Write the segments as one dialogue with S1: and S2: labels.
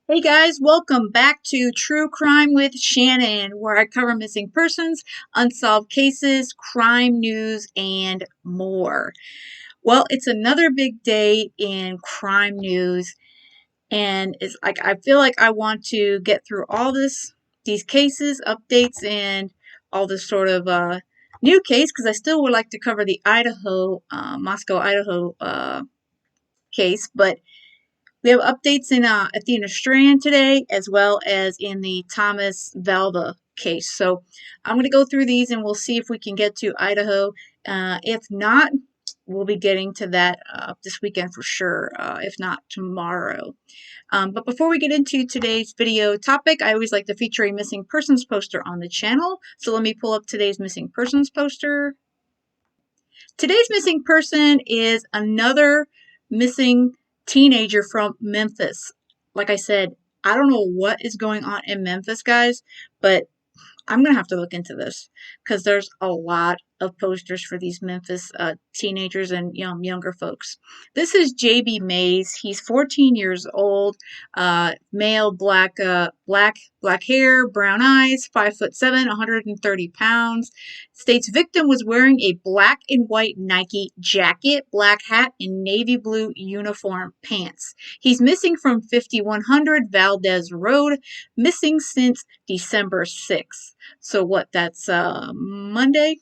S1: Hey guys, welcome back to True Crime with Shannon, where I cover missing persons, unsolved cases, crime news, and more. Well, it's another big day in crime news, and it's like I feel like I want to get through these cases, updates, and all this sort of new case because I still would like to cover the Moscow, Idaho case, but we have updates in Athena Strand today, as well as in the Thomas Valva case. So I'm going to go through these and we'll see if we can get to Idaho. If not, we'll be getting to that this weekend for sure, if not tomorrow. But before we get into today's video topic, I always like to feature a missing persons poster on the channel. So let me pull up today's missing persons poster. Today's missing person is another missing teenager from Memphis. Like I said, I don't know what is going on in Memphis, guys, but I'm going to have to look into this because there's a lot of posters for these Memphis teenagers and younger folks. This is JB Mays. He's 14 years old, male, black hair, brown eyes, 5'7", 130 pounds. States victim was wearing a black and white Nike jacket, black hat, and navy blue uniform pants. He's missing from 5100 Valdez Road, missing since December 6th. So what? That's Monday.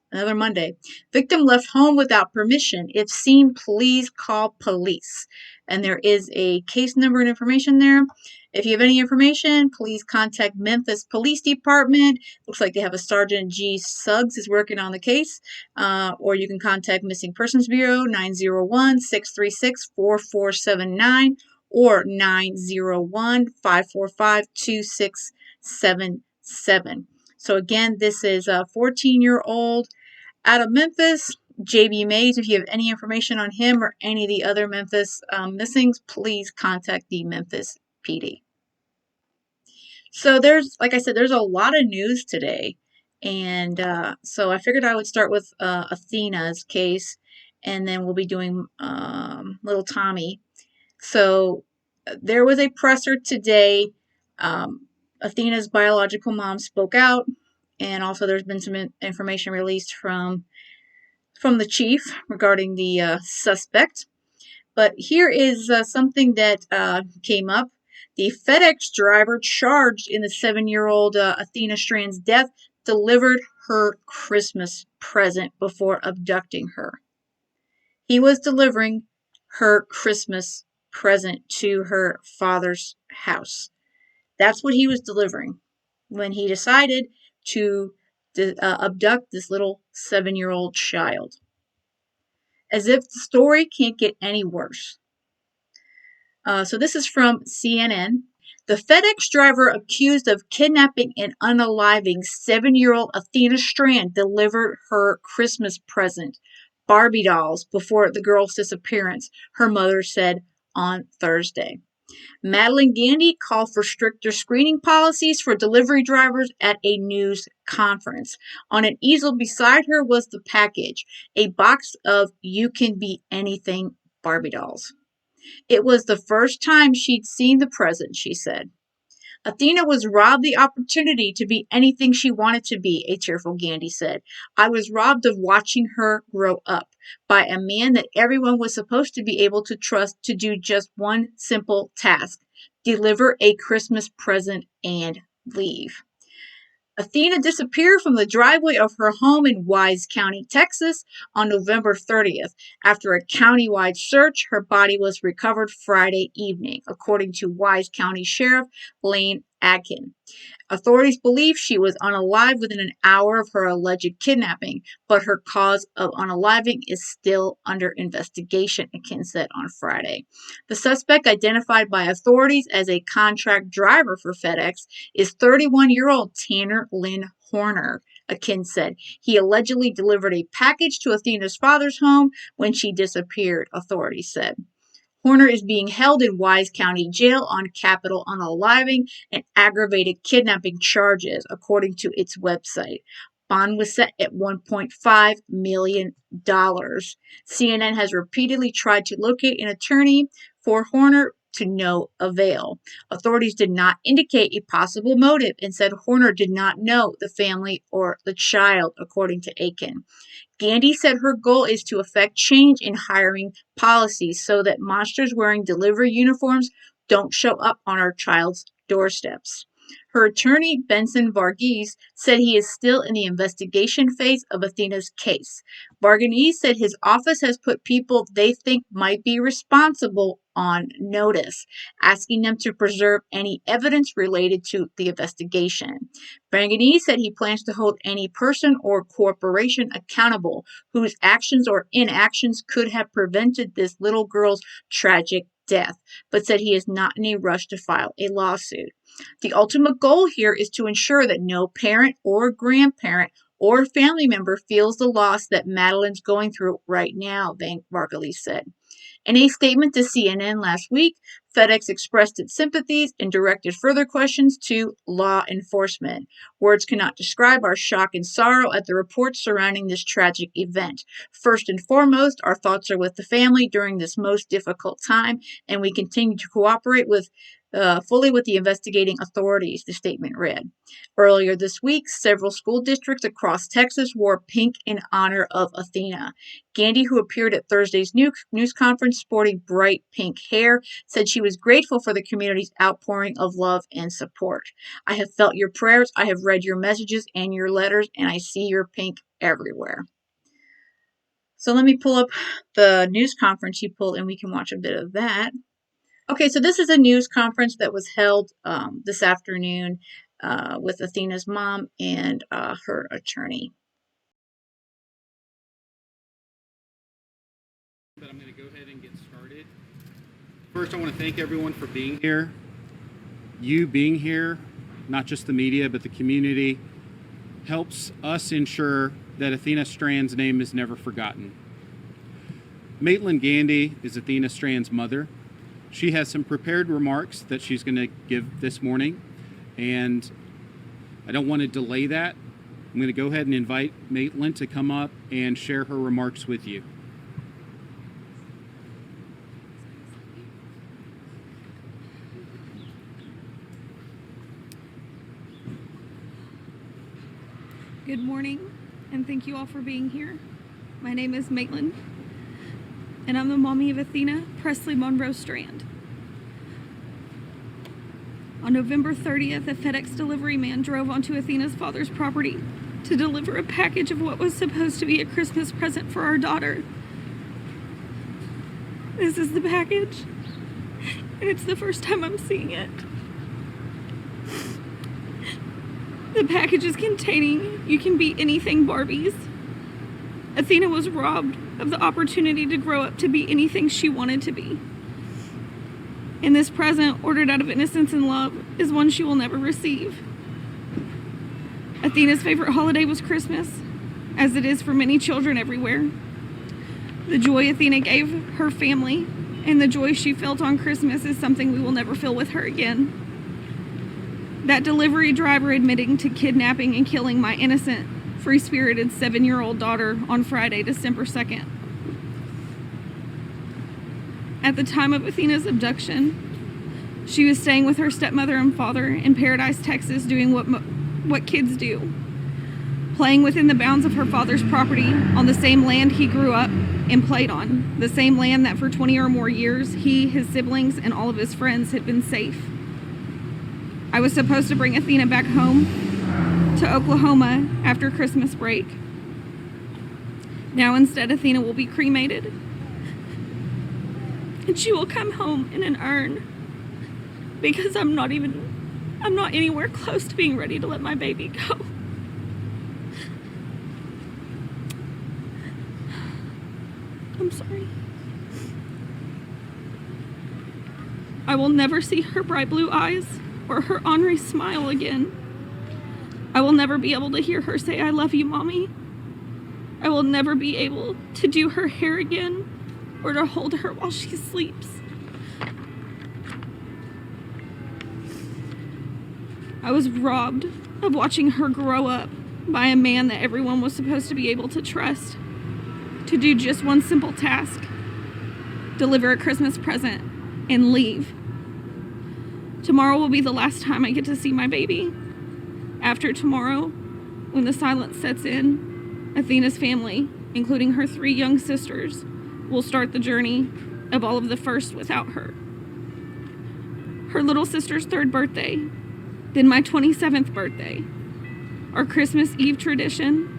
S1: Another Monday. Victim left home without permission. If seen, please call police. And there is a case number and information there. If you have any information, please contact Memphis Police Department. Looks like they have a Sergeant G. Suggs is working on the case. Or you can contact Missing Persons Bureau 901-636-4479 or 901-545-2677. So again, this is a 14-year-old out of Memphis, JB Mays. If you have any information on him or any of the other Memphis missings, please contact the Memphis PD. So like I said, there's a lot of news today. And so I figured I would start with Athena's case, and then we'll be doing little Tommy. So there was a presser today. Athena's biological mom spoke out, and also there's been some information released from the chief regarding the suspect. But here is something that came up. The FedEx driver charged in the 7-year-old Athena Strand's death delivered her Christmas present before abducting her. He was delivering her Christmas present to her father's house. That's what he was delivering when he decided to abduct this little 7-year-old child. As if the story can't get any worse. So this is from CNN. The FedEx driver accused of kidnapping and unaliving 7-year-old Athena Strand delivered her Christmas present, Barbie dolls, before the girl's disappearance, her mother said on Thursday. Maitland Gandy called for stricter screening policies for delivery drivers at a news conference. On an easel beside her was the package, a box of "You Can Be Anything" Barbie dolls. It was the first time she'd seen the present, she said. Athena was robbed the opportunity to be anything she wanted to be, a tearful Gandy said. I was robbed of watching her grow up by a man that everyone was supposed to be able to trust to do just one simple task: deliver a Christmas present and leave. Athena disappeared from the driveway of her home in Wise County, Texas on November 30th. After a countywide search, her body was recovered Friday evening, according to Wise County Sheriff Lane Akin. Authorities believe she was unalived within an hour of her alleged kidnapping, but her cause of unaliving is still under investigation, Akin said on Friday. The suspect, identified by authorities as a contract driver for FedEx, is 31-year-old Tanner Lynn Horner, Akin said. He allegedly delivered a package to Athena's father's home when she disappeared, authorities said. Horner is being held in Wise County Jail on capital unaliving and aggravated kidnapping charges, according to its website. Bond was set at $1.5 million. CNN has repeatedly tried to locate an attorney for Horner, to no avail. Authorities did not indicate a possible motive and said Horner did not know the family or the child, according to Akin. Gandy said her goal is to effect change in hiring policies so that monsters wearing delivery uniforms don't show up on our child's doorsteps. Her attorney, Benson Varghese, said he is still in the investigation phase of Athena's case. Varghese said his office has put people they think might be responsible on notice, asking them to preserve any evidence related to the investigation. Varghese said he plans to hold any person or corporation accountable whose actions or inactions could have prevented this little girl's tragic death, but said he is not in a rush to file a lawsuit. The ultimate goal here is to ensure that no parent or grandparent or family member feels the loss that Madeline's going through right now, Varghese said. In a statement to CNN last week, FedEx expressed its sympathies and directed further questions to law enforcement. Words cannot describe our shock and sorrow at the reports surrounding this tragic event. First and foremost, our thoughts are with the family during this most difficult time, and we continue to cooperate fully with the investigating authorities, the statement read. Earlier this week, several school districts across Texas wore pink in honor of Athena. Gandy, who appeared at Thursday's news conference sporting bright pink hair, said she was grateful for the community's outpouring of love and support. I have felt your prayers, I have read your messages and your letters, and I see your pink everywhere. So let me pull up the news conference she pulled, and we can watch a bit of that. Okay, so this is a news conference that was held this afternoon with Athena's mom and her attorney.
S2: But I'm going to go ahead and get started. First, I want to thank everyone for being here. You being here, not just the media, but the community, helps us ensure that Athena Strand's name is never forgotten. Maitland Gandy is Athena Strand's mother. She has some prepared remarks that she's going to give this morning, and I don't want to delay that. I'm going to go ahead and invite Maitland to come up and share her remarks with you.
S3: Good morning, and thank you all for being here. My name is Maitland, and I'm the mommy of Athena Presley Monroe Strand. On November 30th, a FedEx delivery man drove onto Athena's father's property to deliver a package of what was supposed to be a Christmas present for our daughter. This is the package, and it's the first time I'm seeing it. The package is containing "You Can Be Anything" Barbies. Athena was robbed of the opportunity to grow up to be anything she wanted to be. And this present, ordered out of innocence and love, is one she will never receive. Athena's favorite holiday was Christmas, as it is for many children everywhere. The joy Athena gave her family and the joy she felt on Christmas is something we will never feel with her again. That delivery driver admitting to kidnapping and killing my innocent, free-spirited 7-year-old daughter on Friday, December 2nd. At the time of Athena's abduction, she was staying with her stepmother and father in Paradise, Texas, doing what kids do, playing within the bounds of her father's property on the same land he grew up and played on, the same land that for 20 or more years he, his siblings, and all of his friends had been safe. I was supposed to bring Athena back home to Oklahoma after Christmas break. Now instead, Athena will be cremated, and she will come home in an urn because I'm not anywhere close to being ready to let my baby go. I'm sorry. I will never see her bright blue eyes or her ornery smile again. I will never be able to hear her say, "I love you, Mommy." I will never be able to do her hair again or to hold her while she sleeps. I was robbed of watching her grow up by a man that everyone was supposed to be able to trust, to do just one simple task: deliver a Christmas present and leave. Tomorrow will be the last time I get to see my baby. After tomorrow, when the silence sets in, Athena's family, including her 3 young sisters, will start the journey of all of the first without her. Her little sister's 3rd birthday, then my 27th birthday, our Christmas Eve tradition,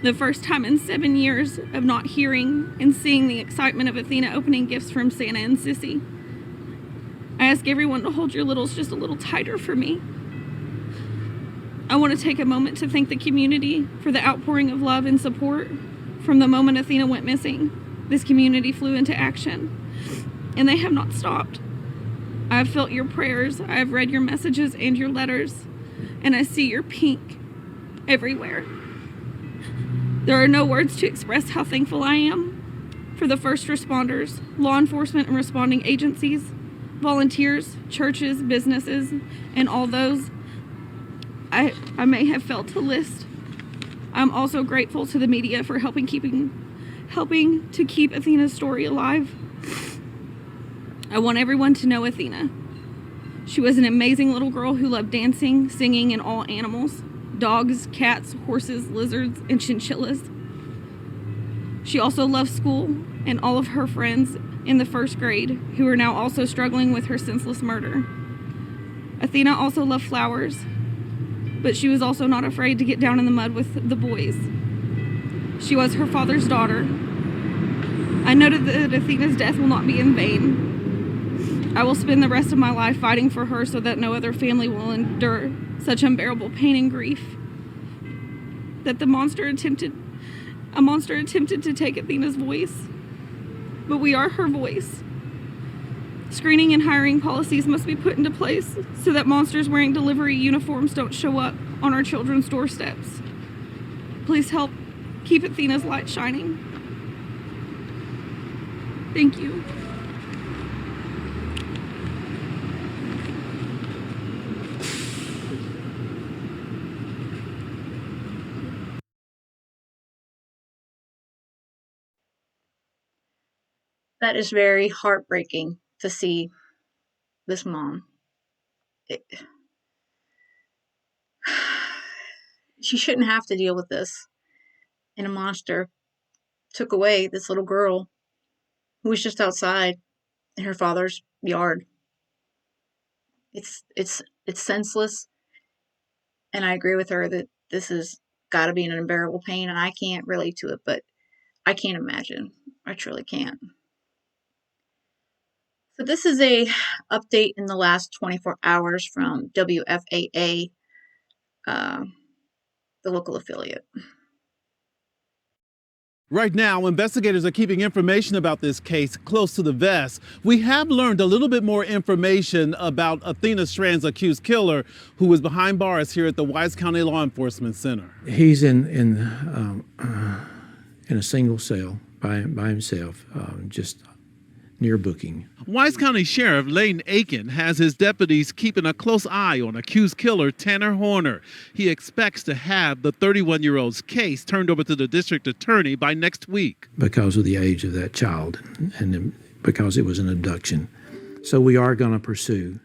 S3: the first time in 7 years of not hearing and seeing the excitement of Athena opening gifts from Santa and Sissy. I ask everyone to hold your littles just a little tighter for me. I want to take a moment to thank the community for the outpouring of love and support. From the moment Athena went missing, this community flew into action, and they have not stopped. I have felt your prayers, I have read your messages and your letters, and I see your pink everywhere. There are no words to express how thankful I am for the first responders, law enforcement and responding agencies, volunteers, churches, businesses, and all those I may have failed to list. I'm also grateful to the media for helping to keep Athena's story alive. I want everyone to know Athena. She was an amazing little girl who loved dancing, singing, and all animals. Dogs, cats, horses, lizards, and chinchillas. She also loved school and all of her friends in the 1st grade who are now also struggling with her senseless murder. Athena also loved flowers, but she was also not afraid to get down in the mud with the boys. She was her father's daughter. I noted that Athena's death will not be in vain. I will spend the rest of my life fighting for her so that no other family will endure such unbearable pain and grief. That a monster attempted to take Athena's voice, but we are her voice. Screening and hiring policies must be put into place so that monsters wearing delivery uniforms don't show up on our children's doorsteps. Please help keep Athena's light shining. Thank you.
S1: That is very heartbreaking to see this mom. She shouldn't have to deal with this. And a monster took away this little girl who was just outside in her father's yard. It's senseless, and I agree with her that this has got to be an unbearable pain, and I can't relate to it, but I can't imagine. I truly can't. So this is a update in the last 24 hours from WFAA, the local affiliate.
S4: Right now, investigators are keeping information about this case close to the vest. We have learned a little bit more information about Athena Strand's accused killer, who was behind bars here at the Wise County Law Enforcement Center.
S5: He's in a single cell by himself, just near booking.
S4: Wise County Sheriff Maitland Gandy has his deputies keeping a close eye on accused killer Tanner Horner. He expects to have the 31-year-old's case turned over to the district attorney by next week.
S5: Because of the age of that child and because it was an abduction. So we are going to pursue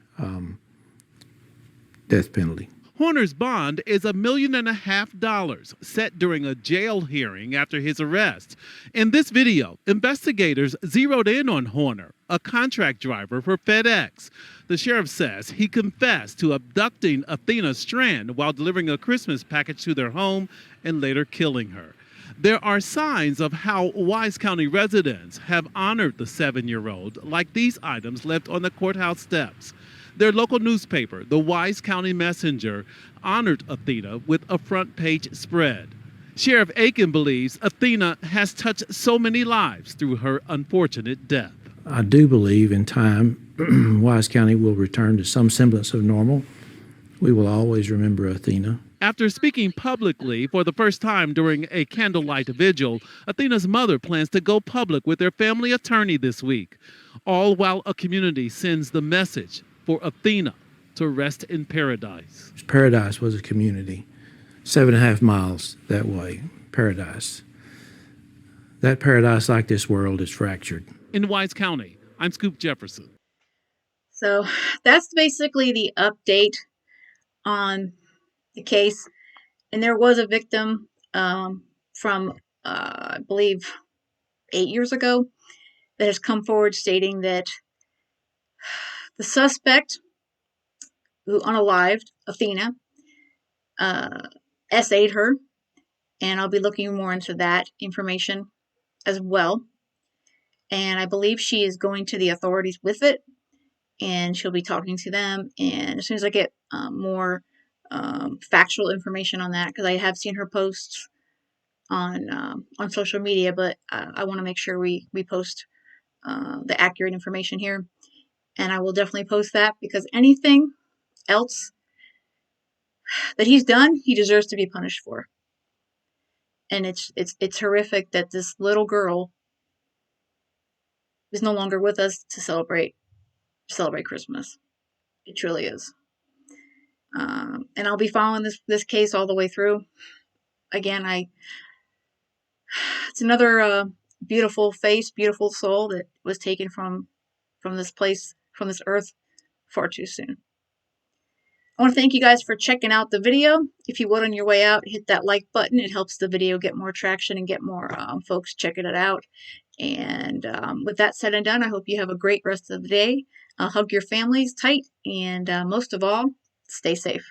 S5: death penalty.
S4: Horner's bond is $1.5 million, set during a jail hearing after his arrest. In this video, investigators zeroed in on Horner, a contract driver for FedEx. The sheriff says he confessed to abducting Athena Strand while delivering a Christmas package to their home and later killing her. There are signs of how Wise County residents have honored the 7-year-old, like these items left on the courthouse steps. Their local newspaper, the Wise County Messenger, honored Athena with a front-page spread. Sheriff Akin believes Athena has touched so many lives through her unfortunate death.
S5: I do believe in time, Wise County will return to some semblance of normal. We will always remember Athena.
S4: After speaking publicly for the first time during a candlelight vigil, Athena's mother plans to go public with their family attorney this week, all while a community sends the message for Athena to rest in paradise.
S5: Paradise was a community, 7.5 miles that way, paradise. That paradise, like this world, is fractured.
S4: In Wise County, I'm Scoop Jefferson.
S1: So that's basically the update on the case. And there was a victim from, I believe, 8 years ago that has come forward stating that the suspect, who unalived Athena, SA'd her, and I'll be looking more into that information as well. And I believe she is going to the authorities with it, and she'll be talking to them. And as soon as I get more factual information on that, because I have seen her posts on social media, but I want to make sure we post the accurate information here. And I will definitely post that, because anything else that he's done, he deserves to be punished for. And it's horrific that this little girl is no longer with us to celebrate Christmas. It truly is. And I'll be following this case all the way through. Again, it's another beautiful face, beautiful soul that was taken from this place, from this earth, far too soon. I want to thank you guys for checking out the video. If you would, on your way out, hit that like button. It helps the video get more traction and get more folks checking it out. And with that said and done, I hope you have a great rest of the day. Hug your families tight, and most of all, stay safe.